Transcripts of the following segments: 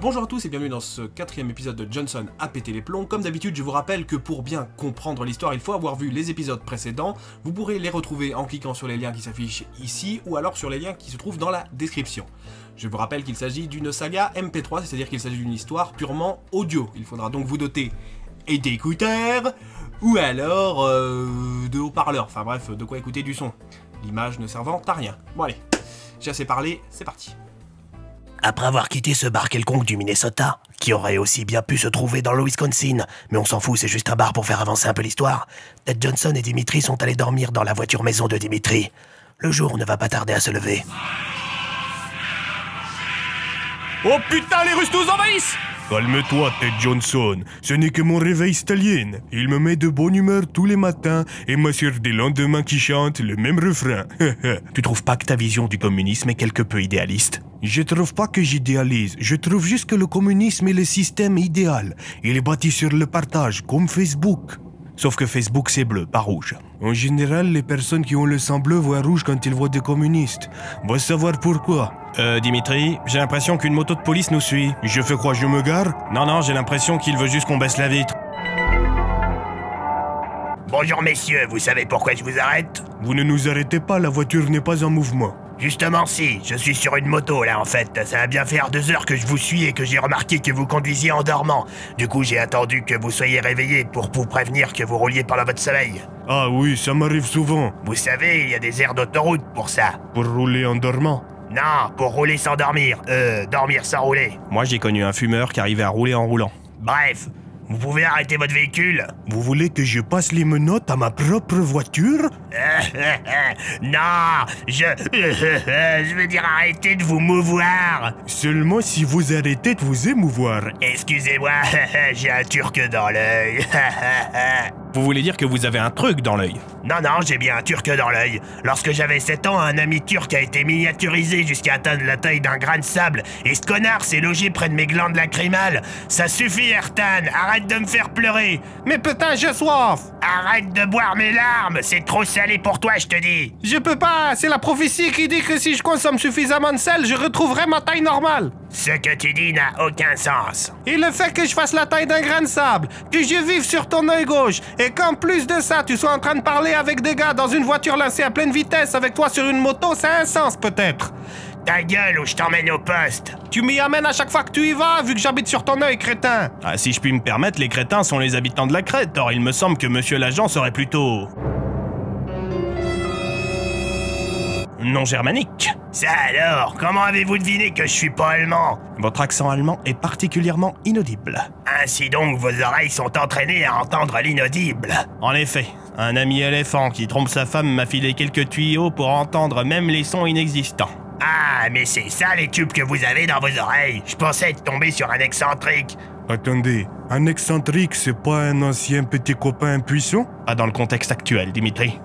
Bonjour à tous et bienvenue dans ce 4e épisode de Johnson a pété les plombs. Comme d'habitude, je vous rappelle que pour bien comprendre l'histoire, il faut avoir vu les épisodes précédents. Vous pourrez les retrouver en cliquant sur les liens qui s'affichent ici ou alors sur les liens qui se trouvent dans la description. Je vous rappelle qu'il s'agit d'une saga MP3, c'est-à-dire qu'il s'agit d'une histoire purement audio. Il faudra donc vous doter d'écouteurs ou alors de haut-parleurs. Enfin bref, de quoi écouter du son. L'image ne servant à rien. Bon allez, j'ai assez parlé, c'est parti. Après avoir quitté ce bar quelconque du Minnesota, qui aurait aussi bien pu se trouver dans le Wisconsin, mais on s'en fout, c'est juste un bar pour faire avancer un peu l'histoire, Ted Johnson et Dimitri sont allés dormir dans la voiture maison de Dimitri. Le jour ne va pas tarder à se lever. Oh putain, les Russes nous envahissent! Calme-toi, Ted Johnson. Ce n'est que mon réveil stalien. Il me met de bonne humeur tous les matins et m'assure des lendemains qui chantent le même refrain. Tu trouves pas que ta vision du communisme est quelque peu idéaliste? Je trouve pas que j'idéalise. Je trouve juste que le communisme est le système idéal. Il est bâti sur le partage, comme Facebook. Sauf que Facebook c'est bleu, pas rouge. En général, les personnes qui ont le sang bleu voient rouge quand ils voient des communistes. Va savoir pourquoi. Dimitri, j'ai l'impression qu'une moto de police nous suit. Je fais quoi, je me gare? Non, j'ai l'impression qu'il veut juste qu'on baisse la vitre. Bonjour messieurs, vous savez pourquoi je vous arrête? Vous ne nous arrêtez pas, la voiture n'est pas en mouvement. Justement si, je suis sur une moto là en fait. Ça va bien faire 2 heures que je vous suis et que j'ai remarqué que vous conduisiez en dormant. Du coup j'ai attendu que vous soyez réveillés pour vous prévenir que vous rouliez pendant votre sommeil. Ah oui, ça m'arrive souvent. Vous savez, il y a des aires d'autoroute pour ça. Pour rouler en dormant? Non, pour rouler sans dormir. Dormir sans rouler. Moi j'ai connu un fumeur qui arrivait à rouler en roulant. Bref, vous pouvez arrêter votre véhicule? Vous voulez que je passe les menottes à ma propre voiture? Non, je veux dire arrêtez de vous mouvoir. Seulement si vous arrêtez de vous émouvoir. Excusez-moi, j'ai un turc dans l'œil. Vous voulez dire que vous avez un truc dans l'œil? Non, j'ai bien un turc dans l'œil. Lorsque j'avais 7 ans, un ami turc a été miniaturisé jusqu'à atteindre la taille d'un grain de sable. Et ce connard s'est logé près de mes glandes lacrymales. Ça suffit, Ertan, arrête de me faire pleurer. Mais putain, j'ai soif. Arrête de boire mes larmes, c'est trop salé pour toi, je te dis. Je peux pas, c'est la prophétie qui dit que si je consomme suffisamment de sel, je retrouverai ma taille normale. Ce que tu dis n'a aucun sens. Et le fait que je fasse la taille d'un grain de sable, que je vive sur ton œil gauche, et qu'en plus de ça, tu sois en train de parler avec des gars dans une voiture lancée à pleine vitesse avec toi sur une moto, ça a un sens peut-être. Ta gueule ou je t'emmène au poste. Tu m'y amènes à chaque fois que tu y vas, vu que j'habite sur ton œil, crétin. Ah, si je puis me permettre, les crétins sont les habitants de la Crète. Or, il me semble que monsieur l'agent serait plutôt... non germanique. Ça alors, comment avez-vous deviné que je suis pas allemand? Votre accent allemand est particulièrement inaudible. Ainsi donc, vos oreilles sont entraînées à entendre l'inaudible. En effet, un ami éléphant qui trompe sa femme m'a filé quelques tuyaux pour entendre même les sons inexistants. Ah, mais c'est ça les tubes que vous avez dans vos oreilles. Je pensais être tombé sur un excentrique. Attendez, un excentrique, c'est pas un ancien petit copain impuissant? Pas dans le contexte actuel, Dimitri.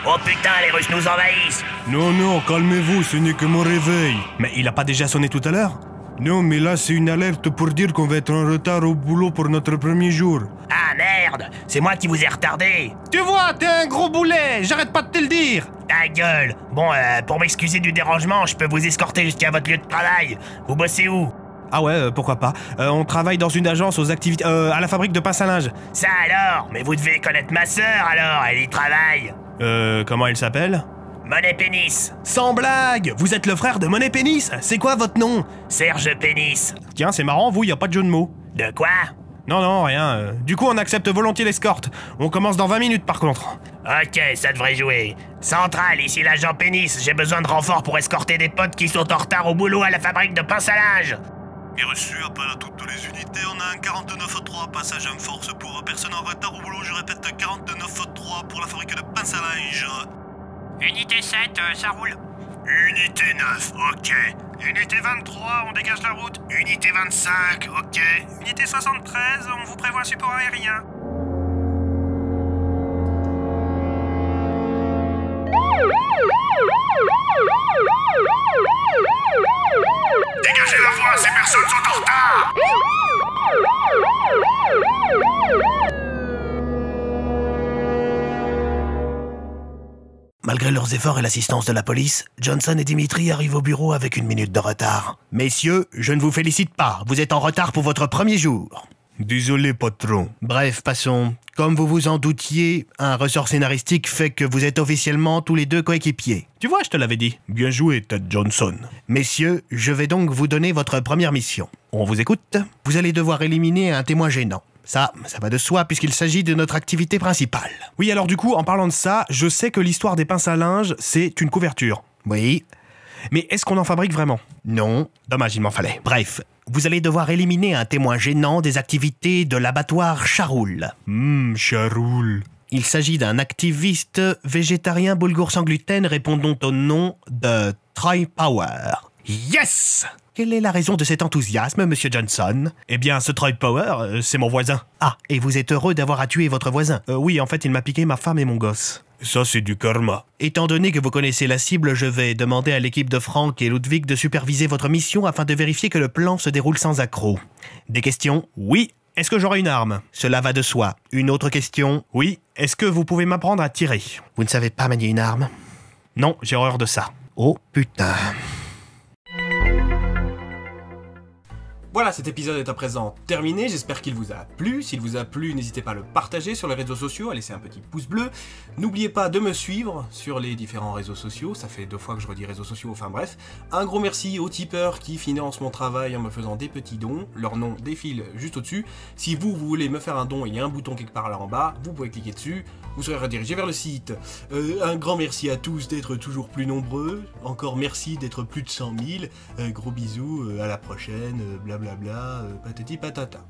Oh putain, les Russes nous envahissent! Non, calmez-vous, ce n'est que mon réveil. Mais il a pas déjà sonné tout à l'heure? Non, mais là, c'est une alerte pour dire qu'on va être en retard au boulot pour notre premier jour. Ah merde, c'est moi qui vous ai retardé. Tu vois, t'es un gros boulet, j'arrête pas de te le dire. Ta gueule. Bon, pour m'excuser du dérangement, je peux vous escorter jusqu'à votre lieu de travail. Vous bossez où? Ah ouais, pourquoi pas. On travaille dans une agence aux activités... à la fabrique de pince à linge. Ça alors? Mais vous devez connaître ma sœur alors, elle y travaille. Comment elle s'appelle? Monet Pénis. Sans blague! Vous êtes le frère de Monet Pénis? C'est quoi votre nom? Serge Pénis. Tiens, c'est marrant, vous, y a pas de jeu de mots. De quoi? Non, rien. Du coup, on accepte volontiers l'escorte. On commence dans 20 minutes, par contre. Ok, ça devrait jouer. Centrale, ici l'agent Pénis. J'ai besoin de renfort pour escorter des potes qui sont en retard au boulot à la fabrique de pince à linge. Bien reçu, appel à toutes les unités, on a un 49-3, passage en force pour personne en retard au boulot, je répète 49-3 pour la fabrique de pince à linge. Unité 7, ça roule. Unité 9, ok. Unité 23, on dégage la route. Unité 25, ok. Unité 73, on vous prévoit un support aérien. Dégagez la voie, ces personnes sont en retard. Malgré leurs efforts et l'assistance de la police, Johnson et Dimitri arrivent au bureau avec 1 minute de retard. Messieurs, je ne vous félicite pas. Vous êtes en retard pour votre premier jour. Désolé, patron. Bref, passons. Comme vous vous en doutiez, un ressort scénaristique fait que vous êtes officiellement tous les 2 coéquipiers. Tu vois, je te l'avais dit. Bien joué, Ted Johnson. Messieurs, je vais donc vous donner votre première mission. On vous écoute? Vous allez devoir éliminer un témoin gênant. Ça va de soi puisqu'il s'agit de notre activité principale. Oui, alors du coup, en parlant de ça, je sais que l'histoire des pinces à linge, c'est une couverture. Oui. Mais est-ce qu'on en fabrique vraiment? Non. Dommage, il m'en fallait. Bref, vous allez devoir éliminer un témoin gênant des activités de l'abattoir Charoul. Charoul. Il s'agit d'un activiste végétarien boulgour sans gluten répondant au nom de Troy Power. Yes! Quelle est la raison de cet enthousiasme, Monsieur Johnson? Eh bien, ce Troy Power, c'est mon voisin. Ah, et vous êtes heureux d'avoir à tuer votre voisin? Oui, en fait, il m'a piqué ma femme et mon gosse. Ça, c'est du karma. Étant donné que vous connaissez la cible, je vais demander à l'équipe de Frank et Ludwig de superviser votre mission afin de vérifier que le plan se déroule sans accroc. Des questions? Oui. Est-ce que j'aurai une arme? Cela va de soi. Une autre question? Oui. Est-ce que vous pouvez m'apprendre à tirer? Vous ne savez pas manier une arme? Non, j'ai horreur de ça. Oh putain. Voilà, cet épisode est à présent terminé, j'espère qu'il vous a plu. S'il vous a plu, n'hésitez pas à le partager sur les réseaux sociaux, à laisser un petit pouce bleu. N'oubliez pas de me suivre sur les différents réseaux sociaux, ça fait 2 fois que je redis réseaux sociaux, enfin bref. Un gros merci aux tipeurs qui financent mon travail en me faisant des petits dons, leur nom défile juste au-dessus. Si vous voulez me faire un don, il y a un bouton quelque part là en bas, vous pouvez cliquer dessus, vous serez redirigé vers le site. Un grand merci à tous d'être toujours plus nombreux, encore merci d'être plus de 100 000, gros bisous, à la prochaine, blablabla, patati patata.